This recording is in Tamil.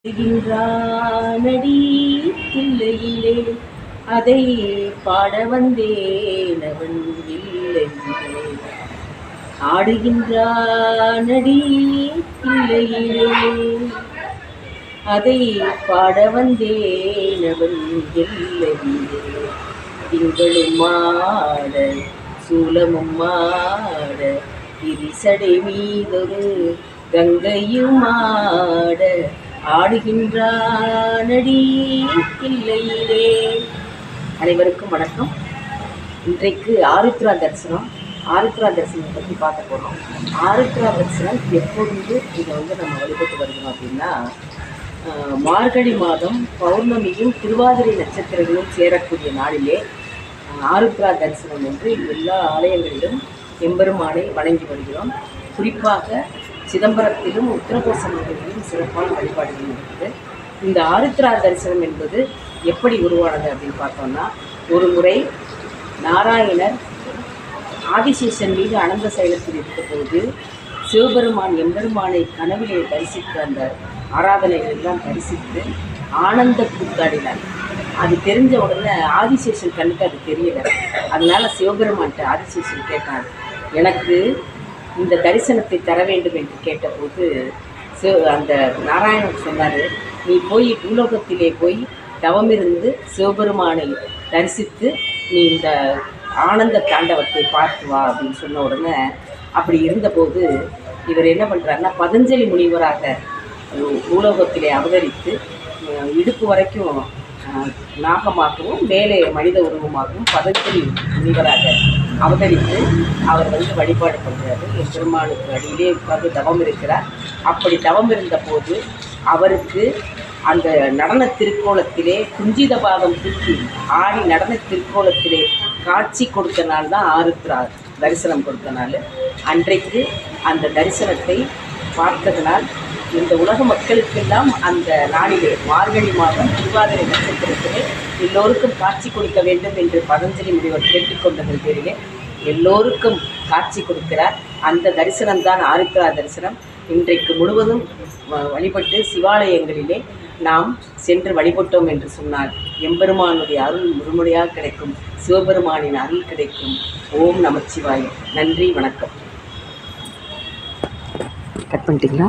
நடி இல்லையிலே அதை பாட வந்தேன் அவன் இல்லையிலே ஆடுகின்றானடி இல்லையிலே அதை பாட வந்தேன் அவன் இல்லையிலே திங்களும் மாட சூலமும் மாட திரிசடை மீதொரு கங்கையும் மாட ஆடுகின்றானடி இல்லையிலே. அனைவருக்கும் வணக்கம். இன்றைக்கு ஆருத்ரா தரிசனம் பற்றி பார்க்க போகிறோம். ஆருத்ரா தரிசனம் எப்பொழுது இதை நம்ம வழிபட்டு வருகிறோம் அப்படின்னா, மார்கழி மாதம் பௌர்ணமியும் திருவாதிரை நட்சத்திரங்களும் சேரக்கூடிய நாளிலே ஆருத்ரா தரிசனம் என்று எல்லா ஆலயங்களிலும் எம்பெருமானை வணங்கி வருகிறோம். குறிப்பாக சிதம்பரத்திலும் உத்தரகோசமங்கலிலும் சிறப்பான வழிபாடுகள் இருக்குது. இந்த ஆருத்ரா தரிசனம் என்பது எப்படி உருவானது அப்படின்னு பார்த்தோம்னா, ஒரு முறை நாராயணர் ஆதிசேஷன் மீது அனந்த சைலத்தில் இருந்தபோது சிவபெருமான் எம்பெருமானை கனவிலே தரிசித்து அந்த ஆராதனைகளெல்லாம் தரிசித்து ஆனந்த கூத்தாடினார். அது தெரிஞ்ச உடனே ஆதிசேஷன் கண்ணுக்கு அது தெரியலை. அதனால சிவபெருமான்கிட்ட ஆதிசேஷன் கேட்டார், எனக்கு இந்த தரிசனத்தை தர வேண்டும் என்று கேட்டபோது அந்த நாராயணன் சொன்னார், நீ போய் பூலோகத்திலே போய் தவமிருந்து சிவபெருமானை தரிசித்து நீ இந்த ஆனந்த தாண்டவத்தை பார்த்து வா அப்படின்னு சொன்ன உடனே, அப்படி இருந்தபோது இவர் என்ன பண்ணுறாருன்னா, பதஞ்சலி முனிவராக பூலோகத்திலே அவதரித்து இடுப்பு வரைக்கும் நாகமாகவும் மேலே மனித உருவமாகவும் பதஞ்சலி முனிவராக அவதரித்து அவர் வழிபாடு பண்ணுறாரு. எம்பெருமானுக்கு அடியிலே உட்கார்ந்து தவம் இருக்கிறார். அப்படி தவம் இருந்தபோது அவருக்கு அந்த நடன திருக்கோலத்திலே குஞ்சித பாகம் தூக்கி ஆடி நடன திருக்கோலத்திலே காட்சி கொடுத்த நாள் தான் ஆருத்ரா தரிசனம் கொடுத்த நாள். அன்றைக்கு அந்த தரிசனத்தை பார்த்ததனால் இந்த உலக மக்களுக்கெல்லாம் அந்த நாளிலே மார்கழி மாதம் திருவாதிரை நட்சத்திரத்திலே எல்லோருக்கும் காட்சி கொடுக்க வேண்டும் என்று பதஞ்சலி முனிவர் கேட்டுக்கொண்டதன் பேரிலே எல்லோருக்கும் காட்சி கொடுக்கிறார். அந்த தரிசனம்தான் ஆருத்ரா தரிசனம். இன்றைக்கு முழுவதும் வழிபட்டு சிவாலயங்களிலே நாம் சென்று வழிபட்டோம் என்று சொன்னால் எம்பெருமானுடைய அருள் முழுமுறையாக கிடைக்கும், சிவபெருமானின் அருள் கிடைக்கும். ஓம் நமச்சிவாய. நன்றி, வணக்கம். கட் பண்ணிட்டீங்களா?